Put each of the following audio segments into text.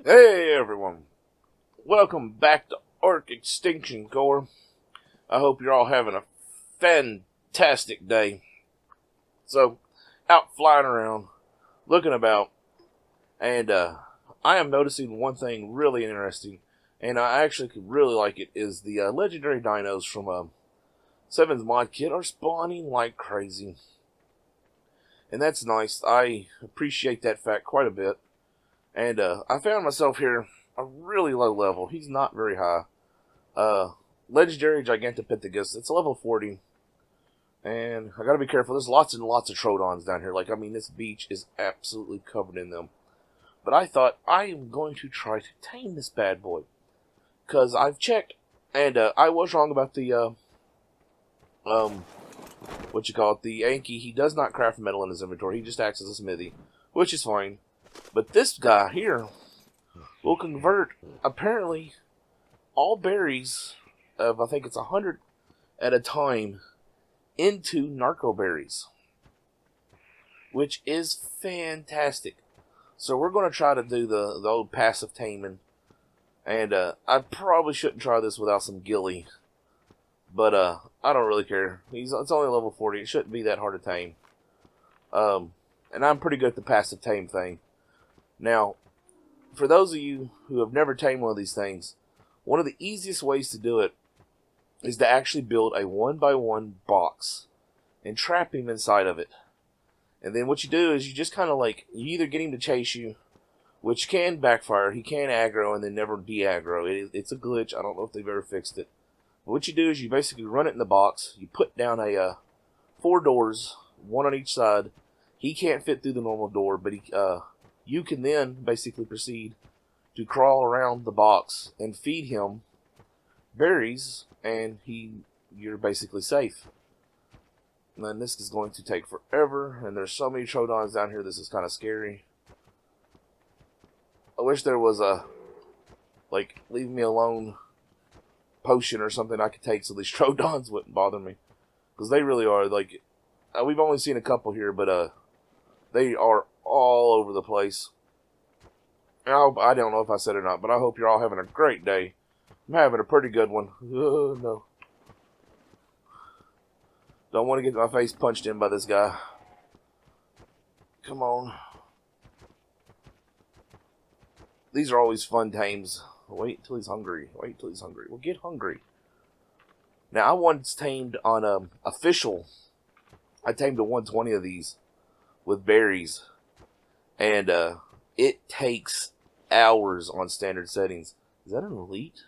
Hey everyone, welcome back to Extinction Core. I hope you're all having a fantastic day. So, out flying around, looking about, and I am noticing one thing really interesting, and I actually could really like it, is the legendary dinos from Sevens Mod Kit are spawning like crazy. And that's nice. I appreciate that fact quite a bit. And I found myself here a really low level. He's not very high. Legendary Gigantopithecus. It's level 40. And I gotta be careful. There's lots and lots of Troodons down here. This beach is absolutely covered in them. But I thought, I am going to try to tame this bad boy. Because I've checked, and I was wrong about the, the Anki. He does not craft metal in his inventory. He just acts as a smithy, which is fine. But this guy here will convert, apparently, all berries of, I think it's 100 at a time, into narco berries. Which is fantastic. So we're going to try to do the old passive taming. And I probably shouldn't try this without some ghillie. But I don't really care. It's only level 40. It shouldn't be that hard to tame. And I'm pretty good at the passive tame thing. Now, for those of you who have never tamed one of these things, one of the easiest ways to do it is to actually build a 1x1 box and trap him inside of it. And then what you do is you just kind of you either get him to chase you, which can backfire. He can aggro and then never de-aggro. It's a glitch. I don't know if they've ever fixed it. But what you do is you basically run it in the box. You put down 4 doors, one on each side. He can't fit through the normal door, but you can then basically proceed to crawl around the box and feed him berries, and you're basically safe. And then this is going to take forever, and there's so many Troodons down here, this is kind of scary. I wish there was a, leave me alone potion or something I could take so these Troodons wouldn't bother me. Because they really are, we've only seen a couple here, but they are all over the place. I don't know if I said it or not, but I hope you're all having a great day. I'm having a pretty good one. No. Don't want to get my face punched in by this guy. Come on. These are always fun tames. Wait till he's hungry. Wait till he's hungry. Well, get hungry. Now, I once tamed on official. I tamed a 120 of these with berries. And it takes hours on standard settings. Is that an elite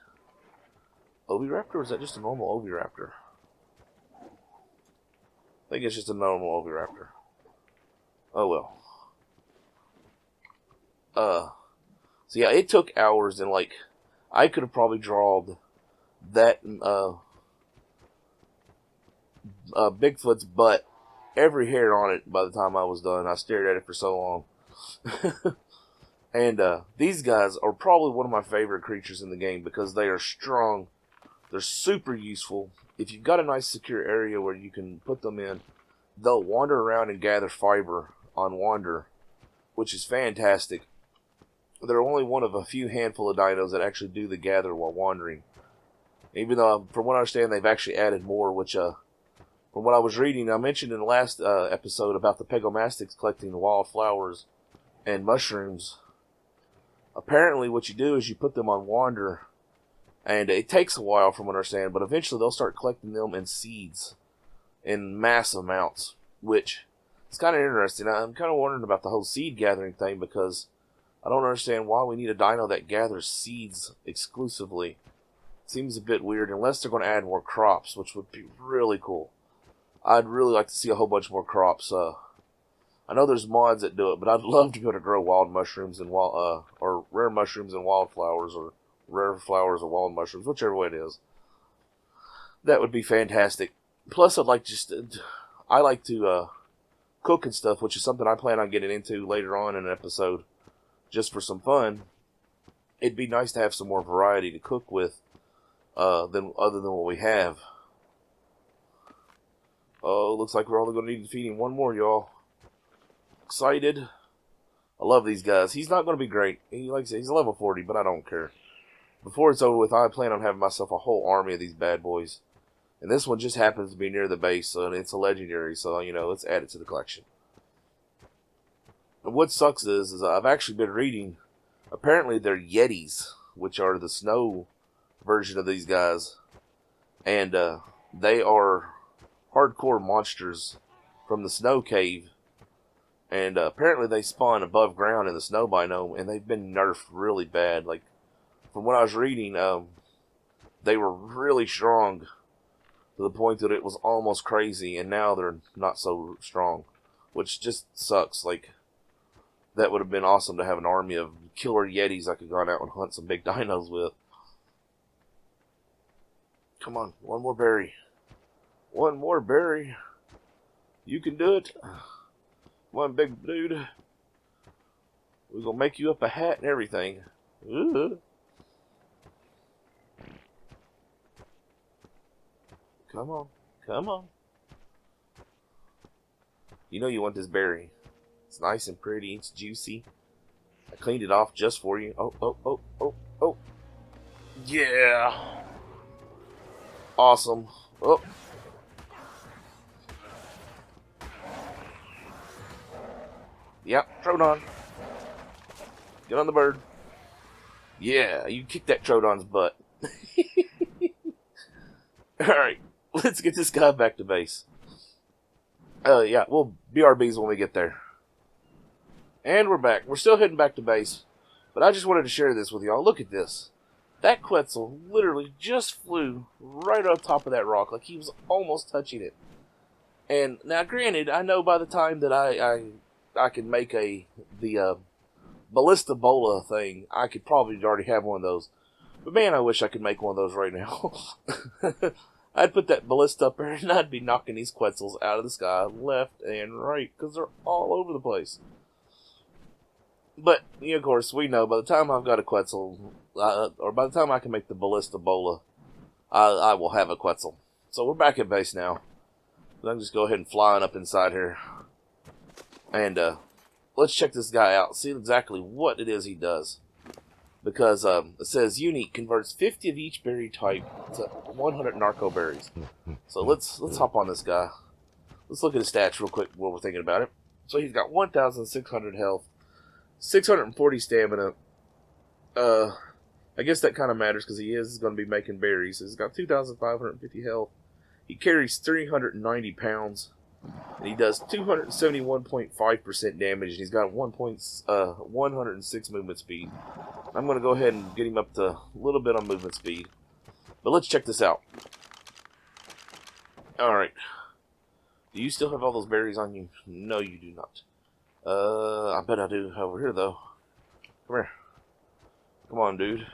Oviraptor, or is that just a normal Oviraptor? I think it's just a normal Oviraptor. Oh well. So yeah, it took hours, and I could have probably drawed that Bigfoot's butt, every hair on it by the time I was done. I stared at it for so long. And these guys are probably one of my favorite creatures in the game because they are strong. They're super useful. If you've got a nice secure area where you can put them in, they'll wander around and gather fiber on wander, which is fantastic. They're only one of a few handful of dinos that actually do the gather while wandering. Even though, from what I understand, they've actually added more, which, from what I was reading, I mentioned in the last episode about the Pegomastics collecting wildflowers and mushrooms. Apparently, what you do is you put them on wander, and it takes a while, from what I understand, but eventually they'll start collecting them in seeds in mass amounts, which is kind of interesting. I'm kind of wondering about the whole seed gathering thing, because I don't understand why we need a dino that gathers seeds exclusively. Seems a bit weird, unless they're going to add more crops, which would be really cool. I'd really like to see a whole bunch more crops. I know there's mods that do it, but I'd love to be able to grow wild mushrooms and or rare mushrooms and wildflowers, or rare flowers or wild mushrooms, whichever way it is. That would be fantastic. Plus, I like to cook and stuff, which is something I plan on getting into later on in an episode, just for some fun. It'd be nice to have some more variety to cook with, other than what we have. Oh, looks like we're only going to need to feed him one more, y'all. Excited. I love these guys. He's not going to be great. Like I said, he's level 40, but I don't care. Before it's over with, I plan on having myself a whole army of these bad boys. And this one just happens to be near the base, so it's a legendary, so, let's add it to the collection. And what sucks is I've actually been reading, apparently they're Yetis, which are the snow version of these guys. And they are hardcore monsters from the snow cave. And apparently they spawn above ground in the snow biome, and they've been nerfed really bad. Like, from what I was reading, they were really strong to the point that it was almost crazy, and now they're not so strong, which just sucks. Like, that would have been awesome to have an army of killer Yetis I could go out and hunt some big dinos with. Come on, one more berry. One more berry. You can do it. One big dude. We're gonna make you up a hat and everything. Ooh. Come on. Come on. You know you want this berry. It's nice and pretty. It's juicy. I cleaned it off just for you. Oh, oh, oh, oh, oh. Yeah. Awesome. Oh. Yep, Troodon. Get on the bird. Yeah, you kick that Troodon's butt. Alright, let's get this guy back to base. Yeah, we'll BRBs when we get there. And we're back. We're still heading back to base. But I just wanted to share this with y'all. Look at this. That Quetzal literally just flew right on top of that rock. Like he was almost touching it. And now granted, I know by the time that I can make the Ballista Bola thing, I could probably already have one of those. But man, I wish I could make one of those right now. I'd put that ballista up there and I'd be knocking these Quetzals out of the sky left and right because they're all over the place. But, of course, we know by the time I've got a Quetzal, or by the time I can make the Ballista Bola, I will have a Quetzal. So we're back at base now. So I can just go ahead and fly on up inside here. And let's check this guy out, see exactly what it is he does. Because it says unique, converts 50 of each berry type to 100 narco berries. So let's hop on this guy. Let's look at his stats real quick while we're thinking about it. So he's got 1,600 health, 640 stamina. I guess that kind of matters because he is going to be making berries. He's got 2,550 health. He carries 390 pounds. And he does 271.5% damage. And he's got 106 movement speed. I'm going to go ahead and get him up to a little bit on movement speed. But let's check this out. Alright. Do you still have all those berries on you? No, you do not. I bet I do over here, though. Come here. Come on, dude.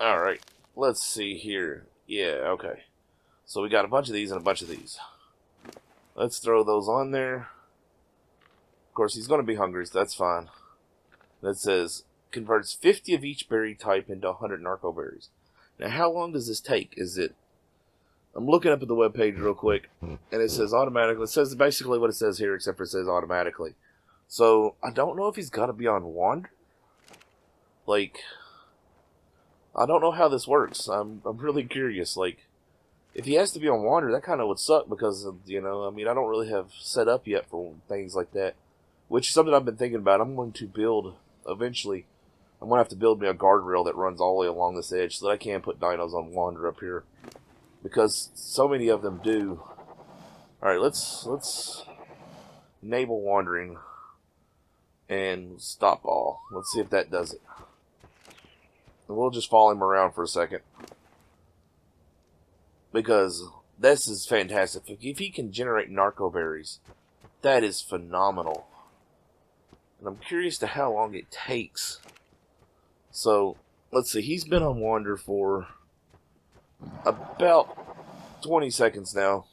Alright. Let's see here. Yeah, okay. So we got a bunch of these and a bunch of these. Let's throw those on there. Of course, he's going to be hungry, so that's fine. That says, converts 50 of each berry type into 100 narco berries. Now, how long does this take? I'm looking up at the webpage real quick, and it says automatically. It says basically what it says here, except for it says automatically. So, I don't know if he's got to be on Wander. Like, I don't know how this works. I'm really curious. Like, if he has to be on Wander, that kind of would suck because, I don't really have set up yet for things like that. Which is something I've been thinking about. I'm going to build, eventually, I'm going to have to build me a guardrail that runs all the way along this edge so that I can put dinos on Wander up here. Because so many of them do. Alright, let's enable wandering and stop all. Let's see if that does it. And we'll just follow him around for a second. Because this is fantastic. If he can generate narco berries, that is phenomenal. And I'm curious to how long it takes. So, let's see. He's been on Wander for about 20 seconds now.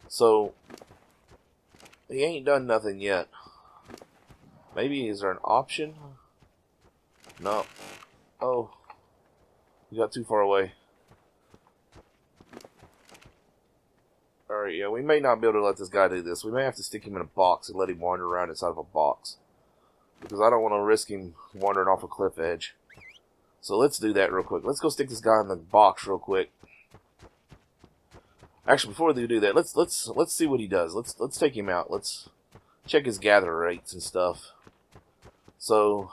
So, he ain't done nothing yet. Maybe, is there an option? No. Oh. We got too far away. Alright, yeah, we may not be able to let this guy do this. We may have to stick him in a box and let him wander around inside of a box. Because I don't want to risk him wandering off a cliff edge. So let's do that real quick. Let's go stick this guy in the box real quick. Actually, before we do that, let's see what he does. Let's take him out. Let's check his gather rates and stuff. So,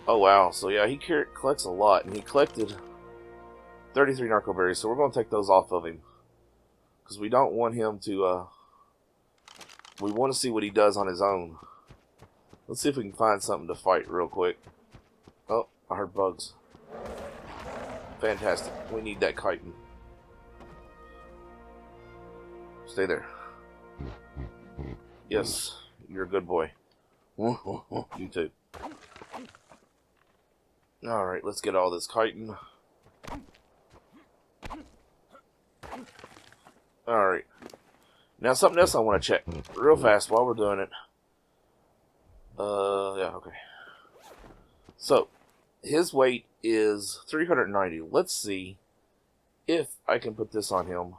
oh wow. So yeah, he collects a lot, and he collected 33 narco berries. So we're going to take those off of him because we don't want him to. We want to see what he does on his own. Let's see if we can find something to fight real quick. Oh, I heard bugs. Fantastic. We need that chitin. Stay there. Yes, you're a good boy. You too. Alright, let's get all this chitin. Alright. Now something else I want to check real fast while we're doing it. Yeah, okay. So, his weight is 390. Let's see if I can put this on him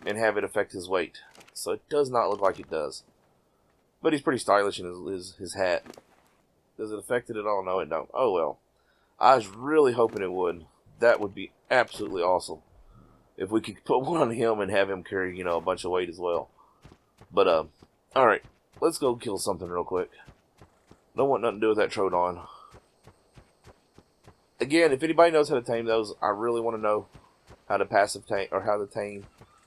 and have it affect his weight. So it does not look like it does. But he's pretty stylish in his hat. Does it affect it at all? No, it don't. Oh well. I was really hoping it would. That would be absolutely awesome. If we could put one on him and have him carry, you know, a bunch of weight as well. But, alright. Let's go kill something real quick. Don't want nothing to do with that Troodon. Again, if anybody knows how to tame those, I really want to know how to passive tame, or how to tame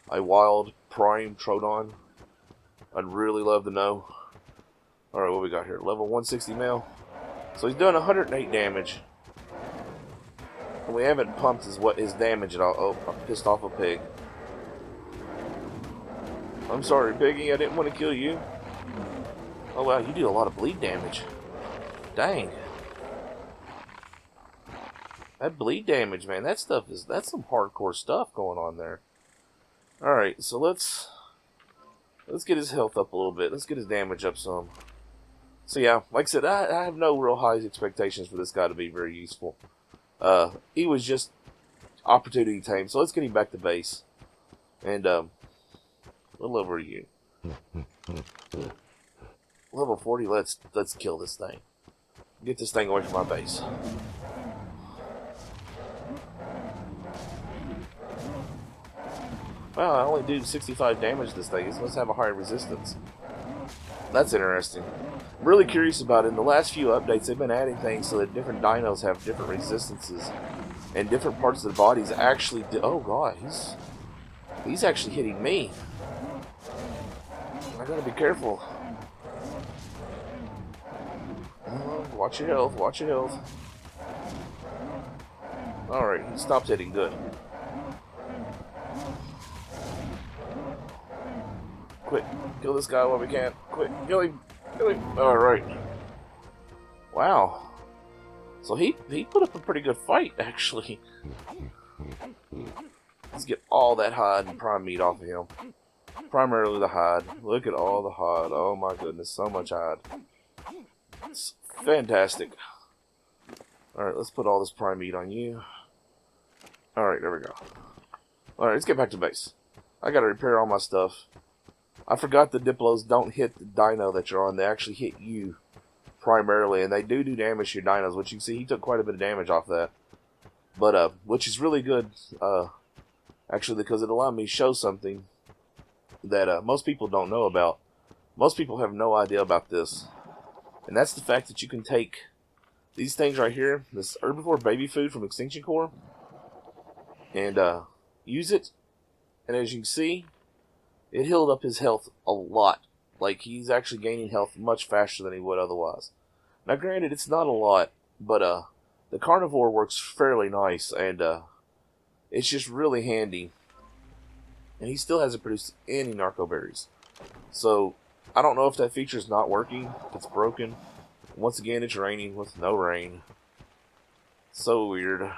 a wild prime Troodon. I'd really love to know. Alright, what we got here? Level 160 male. So he's doing 108 damage. And we haven't pumped his damage at all. Oh, I pissed off a pig. I'm sorry, piggy. I didn't want to kill you. Oh wow, you do a lot of bleed damage. Dang. That bleed damage, man. That's some hardcore stuff going on there. Alright, so let's get his health up a little bit. Let's get his damage up some. So yeah, like I said, I have no real high expectations for this guy to be very useful. He was just opportunity tame, so let's get him back to base. And, a little over you. Level 40, let's kill this thing. Get this thing away from my base. Wow, I only do 65 damage to this thing. It must have a higher resistance. That's interesting. I'm really curious about it. In the last few updates, they've been adding things so that different dinos have different resistances. And different parts of the bodies actually do. Oh god, he's actually hitting me. I gotta be careful. Watch your health, watch your health. Alright, he stopped hitting, good. Quick, kill this guy while we can. Quick, kill him, kill him. Alright. Wow. So he put up a pretty good fight, actually. Let's get all that hide and prime meat off of him. Primarily the hide. Look at all the hide. Oh my goodness, so much hide. It's fantastic. Alright, let's put all this prime meat on you. Alright, there we go. Alright, let's get back to base. I gotta repair all my stuff. I forgot the Diplos don't hit the dino that you're on. They actually hit you primarily, and they do damage to your dinos, which you can see he took quite a bit of damage off that. But, which is really good, actually, because it allowed me to show something that most people don't know about. Most people have no idea about this. And that's the fact that you can take these things right here, this herbivore baby food from Extinction Core, and use it. And as you can see, it healed up his health a lot. Like, he's actually gaining health much faster than he would otherwise. Now, granted, it's not a lot, but the carnivore works fairly nice, and it's just really handy. And he still hasn't produced any narco berries. So, I don't know if that feature is not working, if it's broken. Once again, it's raining with no rain. So weird.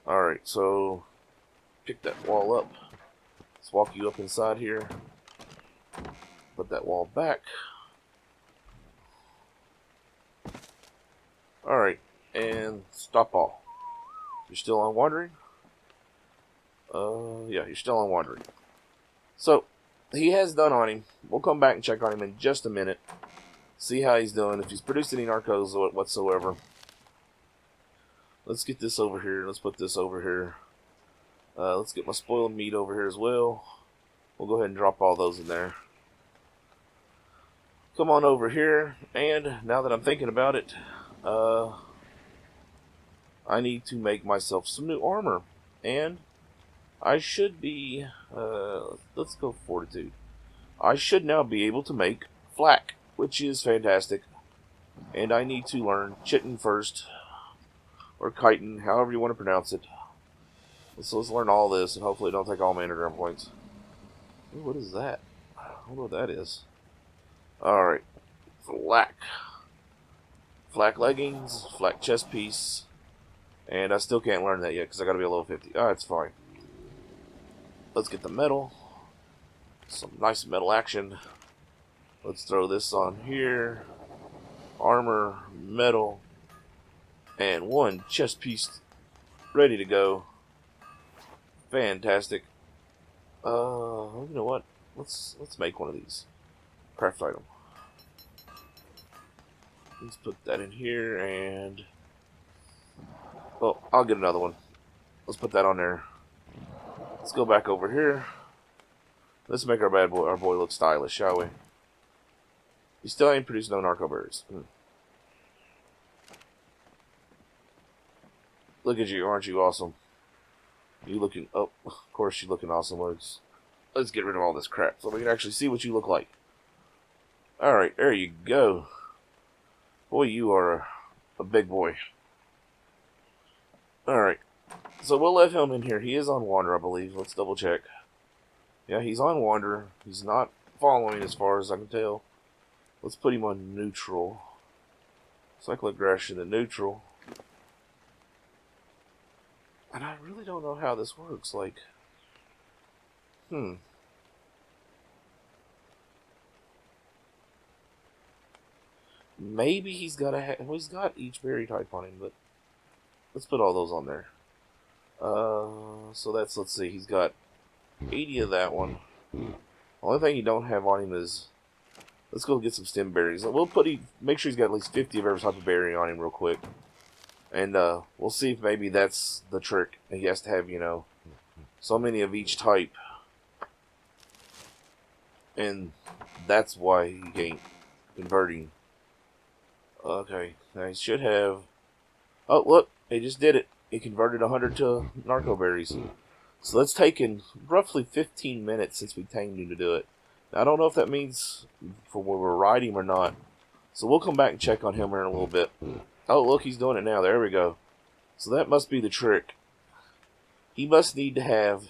Alright, so pick that wall up. Let's walk you up inside here. Put that wall back. Alright, and stop all. You're still on wandering? Yeah, you're still on wandering. So, he has done on him. We'll come back and check on him in just a minute. See how he's doing, if he's produced any narcos whatsoever. Let's get this over here. Let's put this over here. Let's get my spoiled meat over here as well. We'll go ahead and drop all those in there. Come on over here, and now that I'm thinking about it, I need to make myself some new armor. And I should be, let's go fortitude. I should now be able to make flak, which is fantastic. And I need to learn chitin first, or chitin, however you want to pronounce it. So let's learn all this, and hopefully it don't take all my anagram points. Ooh, what is that? I don't know what that is. Alright. Flak. Flak leggings, flak chest piece. And I still can't learn that yet, because I gotta be a level 50. Ah, it's fine. Let's get the metal. Some nice metal action. Let's throw this on here. Armor, metal, and one chest piece ready to go. Fantastic. You know what? Let's make one of these. Craft item. Let's put that in here, and oh, I'll get another one. Let's put that on there. Let's go back over here. Let's make our boy look stylish, shall we? You still ain't produced no narco berries. Look at you, aren't you awesome? You looking, oh, of course you're looking awesome. Let's get rid of all this crap so we can actually see what you look like. Alright, there you go. Boy, you are a big boy. Alright, so we'll let him in here. He is on wander, I believe. Let's double check. Yeah, he's on wander. He's not following as far as I can tell. Let's put him on neutral. Cycle aggression to neutral. And I really don't know how this works. Like, maybe he's got well, he's got each berry type on him, but let's put all those on there. So that's, let's see, he's got 80 of that one. The only thing you don't have on him is, let's go get some stem berries. We'll make sure he's got at least 50 of every type of berry on him real quick. And we'll see if maybe that's the trick. He has to have, you know, so many of each type. And that's why he ain't converting. Okay, now he should have... Oh, look, he just did it. He converted 100 to narco berries. So that's taken roughly 15 minutes since we tamed him to do it. Now, I don't know if that means for when we're riding him or not. So we'll come back and check on him here in a little bit. Oh, look, he's doing it now. There we go. So that must be the trick. He must need to have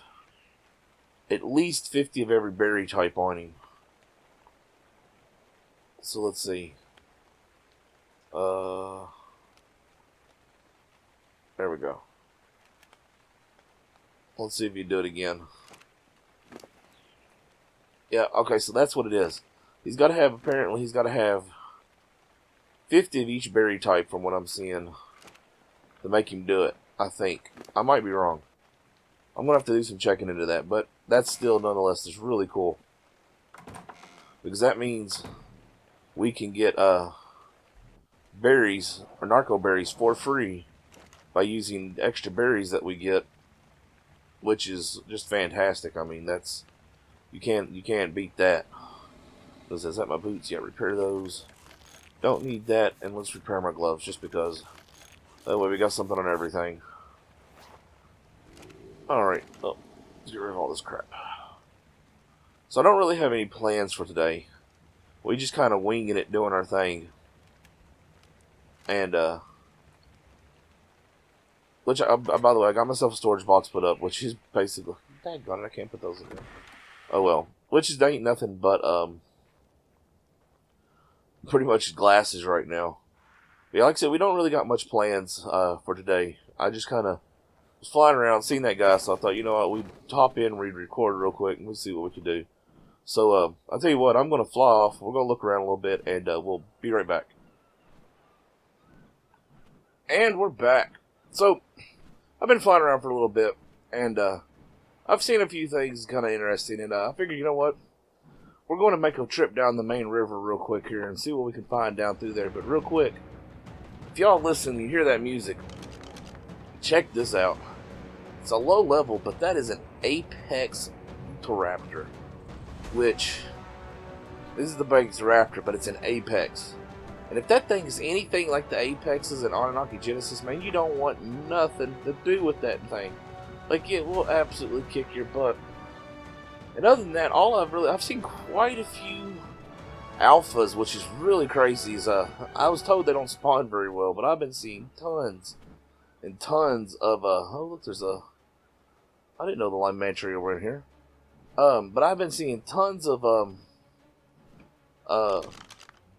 at least 50 of every berry type on him. So let's see. There we go. Let's see if you do it again. Yeah, okay, so that's what it is. He's got to have, apparently, he's got to have 50 of each berry type from what I'm seeing to make him do it, I think. I might be wrong. I'm going to have to do some checking into that, but that's still, nonetheless, is really cool. Because that means we can get berries, or narco berries, for free by using extra berries that we get, which is just fantastic. I mean, that's, you can't beat that. Is that my boots? Yeah, repair those. Don't need that, and let's repair my gloves just because. That way we got something on everything. Alright, oh, let's get rid of all this crap. So I don't really have any plans for today. We just kind of winging it, doing our thing. And, which, by the way, I got myself a storage box put up, which is basically, daggone it, I can't put those in there. Oh well, which is ain't nothing but, pretty much glasses right now. But yeah, like I said, we don't really got much plans, for today. I just kind of was flying around, seeing that guy, so I thought, you know what, we'd hop in, we'd record real quick, and we'll see what we can do. So, I'll tell you what, I'm going to fly off, we're going to look around a little bit, and we'll be right back. And we're back. So, I've been flying around for a little bit, and I've seen a few things kind of interesting, and I figured, you know what? We're going to make a trip down the main river real quick here and see what we can find down through there. But real quick, if y'all listen, you hear that music, check this out. It's a low level, but that is an Apex Raptor, which this is the biggest raptor, but it's an Apex. And if that thing is anything like the Apexes in Anunnaki Genesis, man, you don't want nothing to do with that thing. Like, it will absolutely kick your butt. And other than that, I've seen quite a few alphas, which is really crazy. I was told they don't spawn very well, but I've been seeing tons and tons of oh look, I didn't know the line mantry were in here. But I've been seeing tons of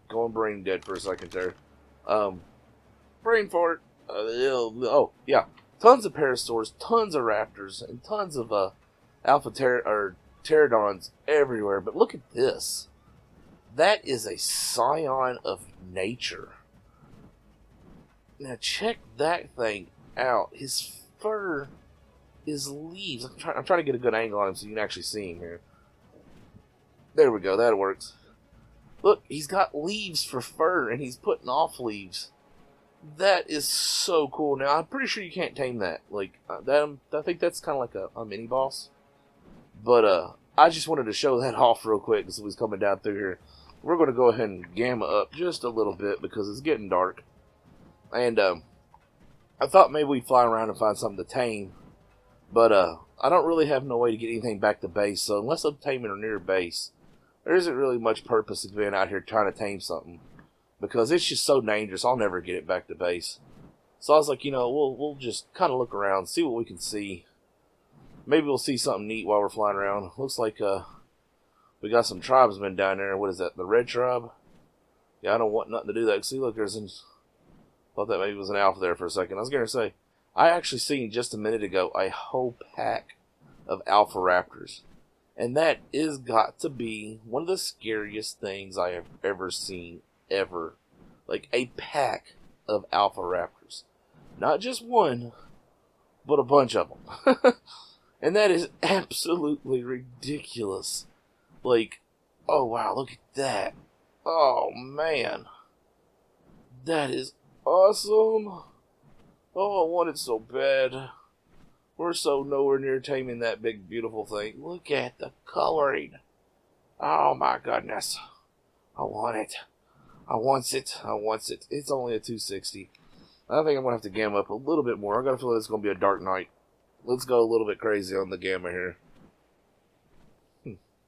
going brain dead for a second there. Brain fart. Oh yeah, tons of parasaurs, tons of raptors, and tons of pterodons everywhere. But look at this. That is a scion of nature. Now check that thing out. His fur is leaves. I'm trying to get a good angle on him so you can actually see him here. There we go. That works. Look, he's got leaves for fur, and he's putting off leaves. That is so cool. Now, I'm pretty sure you can't tame that. Like, I think that's kind of like a mini boss. But, I just wanted to show that off real quick as we was coming down through here. We're going to go ahead and gamma up just a little bit because it's getting dark. And, I thought maybe we'd fly around and find something to tame. But, I don't really have no way to get anything back to base. So, unless I'm taming or near base, there isn't really much purpose in being out here trying to tame something. Because it's just so dangerous, I'll never get it back to base. So I was like, you know, we'll just kind of look around, see what we can see. Maybe we'll see something neat while we're flying around. Looks like we got some tribesmen down there. What is that, the red tribe? Yeah, I don't want nothing to do that. See, look, thought that maybe was an alpha there for a second. I was going to say, I actually seen just a minute ago a whole pack of alpha raptors. And that is got to be one of the scariest things I have ever seen, ever. Like a pack of alpha raptors. Not just one, but a bunch of them. And that is absolutely ridiculous. Like, oh wow, look at that. Oh man. That is awesome. Oh, I want it so bad. We're so nowhere near taming that big, beautiful thing. Look at the coloring. Oh my goodness. I want it. I wants it. I wants it. It's only a 260. I think I'm going to have to gamma up a little bit more. I got a feeling it's going to be a dark night. Let's go a little bit crazy on the gamma here.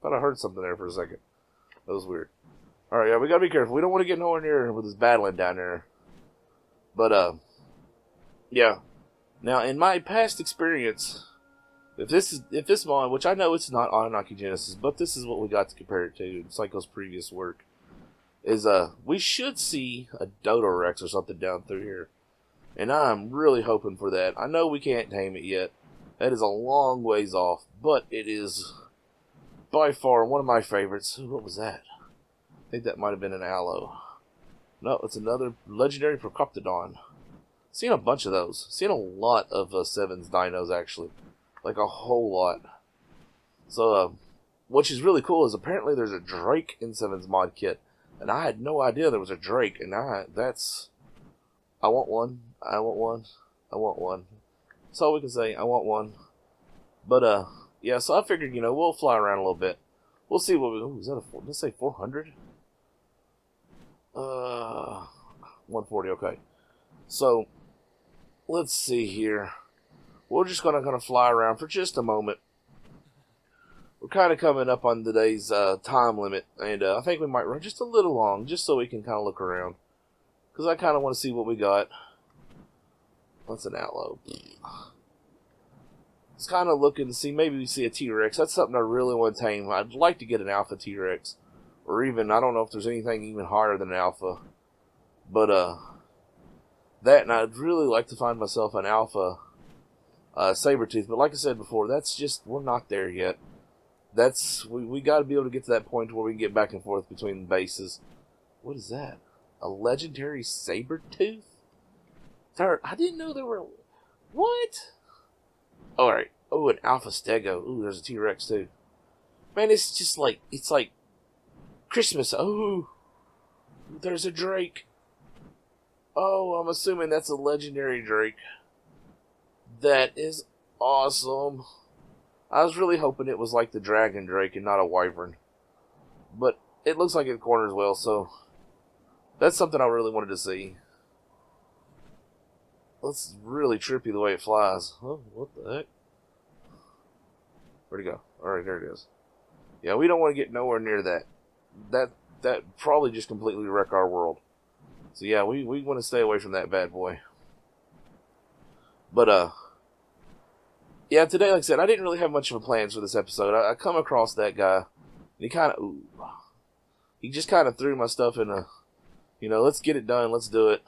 Thought I heard something there for a second. That was weird. Alright, yeah, we got to be careful. We don't want to get nowhere near with this battling down there. But, yeah. Now, in my past experience, if this mod, which I know it's not Anunnaki Genesis, but this is what we got to compare it to, Psycho's previous work, is we should see a Dodo Rex or something down through here. And I'm really hoping for that. I know we can't tame it yet. That is a long ways off, but it is by far one of my favorites. What was that? I think that might have been an aloe. No, it's another legendary Procoptodon. Seen a bunch of those. Seen a lot of Sevens dinos, actually. Like a whole lot. So, which is really cool is apparently there's a Drake in Sevens mod kit. And I had no idea there was a Drake. And I want one. I want one. I want one. That's all we can say. I want one. But, yeah, so I figured, you know, we'll fly around a little bit. We'll see what we... Ooh, is that a... Let's say 400? 140, okay. So, let's see here. We're just going to kind of fly around for just a moment. We're kind of coming up on today's time limit. And I think we might run just a little long, just so we can kind of look around. Because I kind of want to see what we got. What's an aloe? It's kind of looking to see, maybe we see a T-Rex. That's something I really want to tame. I'd like to get an alpha T-Rex. Or even, I don't know if there's anything even higher than an alpha. But, that, and I'd really like to find myself an alpha saber-tooth. But like I said before, that's just, we're not there yet. We got to be able to get to that point where we can get back and forth between bases. What is that? A legendary saber-tooth? I didn't know there were... What? Alright. Oh, an Alpha Stego. Ooh, there's a T-Rex too. Man, it's just like, it's like Christmas. Oh, there's a Drake. Oh, I'm assuming that's a legendary Drake. That is awesome. I was really hoping it was like the Dragon Drake and not a Wyvern. But it looks like it corners well, so that's something I really wanted to see. That's really trippy the way it flies. Oh, what the heck? Where'd it go? Alright, there it is. Yeah, we don't want to get nowhere near that. That probably just completely wreck our world. So yeah, we want to stay away from that bad boy. But yeah, today, like I said, I didn't really have much of a plans for this episode. I come across that guy, and he just kind of threw my stuff in a, let's get it done, let's do it,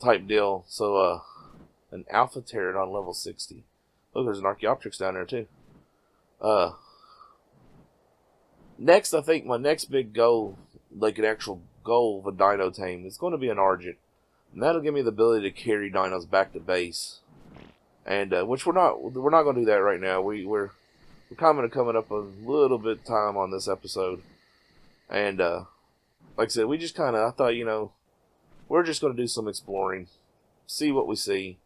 type deal. So an Alpha Pterodon level 60. Look, there's an Archaeopteryx down there too. Next, I think my next big goal, like an actual goal of a dino tame, is going to be an Argent. And that'll give me the ability to carry dinos back to base. And, which we're not going to do that right now. We're kind of coming up a little bit of time on this episode. And, like I said, we just kind of, I thought, we're just going to do some exploring. See what we see.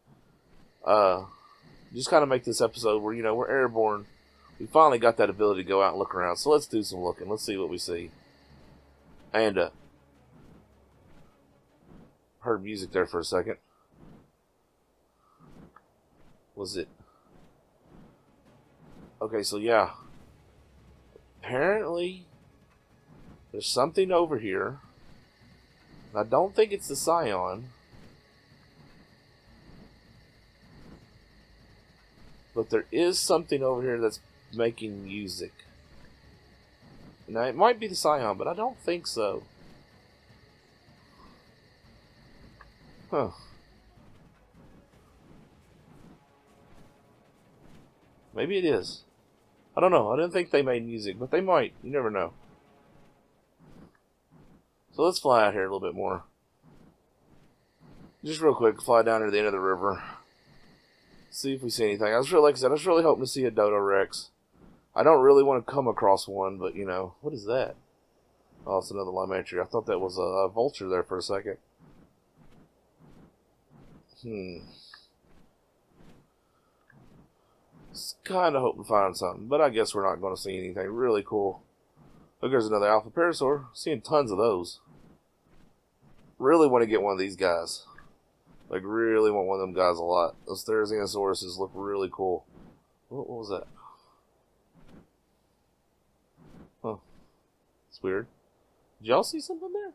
Just kind of make this episode where, we're airborne. We finally got that ability to go out and look around. So let's do some looking. Let's see what we see. And, heard music there for a second. Was it? Okay, so yeah. Apparently, there's something over here. I don't think it's the Scion. But there is something over here that's making music. Now, it might be the Scion, but I don't think so. Huh. Maybe it is. I don't know. I didn't think they made music, but they might. You never know. So let's fly out here a little bit more. Just real quick, fly down to the end of the river. See if we see anything. Like I said, I was really hoping to see a Dodo Rex. I don't really want to come across one, but what is that? Oh, it's another Limetry. I thought that was a vulture there for a second. Kind of hoping to find something, but I guess we're not going to see anything really cool. Look, there's another Alpha Parasaur. Seeing tons of those. Really want to get one of these guys. Like, really want one of them guys a lot. Those Therizanasauruses look really cool. What was that? Huh. It's weird. Did y'all see something there?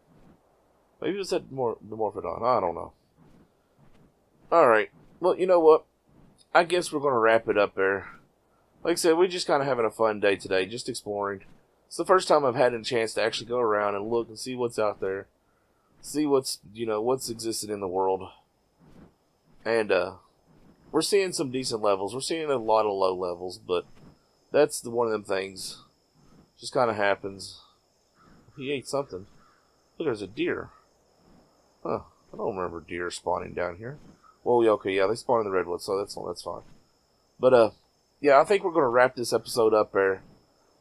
Maybe it was that Dimorphodon. I don't know. Alright. Well, you know what? I guess we're going to wrap it up there. Like I said, we're just kind of having a fun day today, just exploring. It's the first time I've had a chance to actually go around and look and see what's out there. See what's existed in the world. And, we're seeing some decent levels. We're seeing a lot of low levels, but that's one of them things. Just kind of happens. He ate something. Look, there's a deer. Huh. I don't remember deer spawning down here. Well, okay, yeah, they spawn in the redwoods, so that's fine. But, yeah, I think we're going to wrap this episode up there.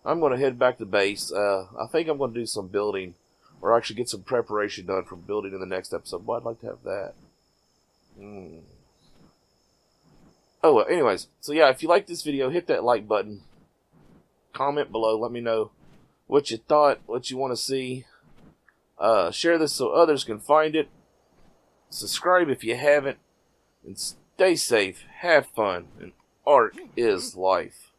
I'm going to head back to base. I think I'm going to do some building, or actually get some preparation done for building in the next episode. But I'd like to have that. Oh, well, anyways, so yeah, if you like this video, hit that like button. Comment below, let me know what you thought, what you want to see. Share this so others can find it. Subscribe if you haven't. And stay safe, have fun, and art is life.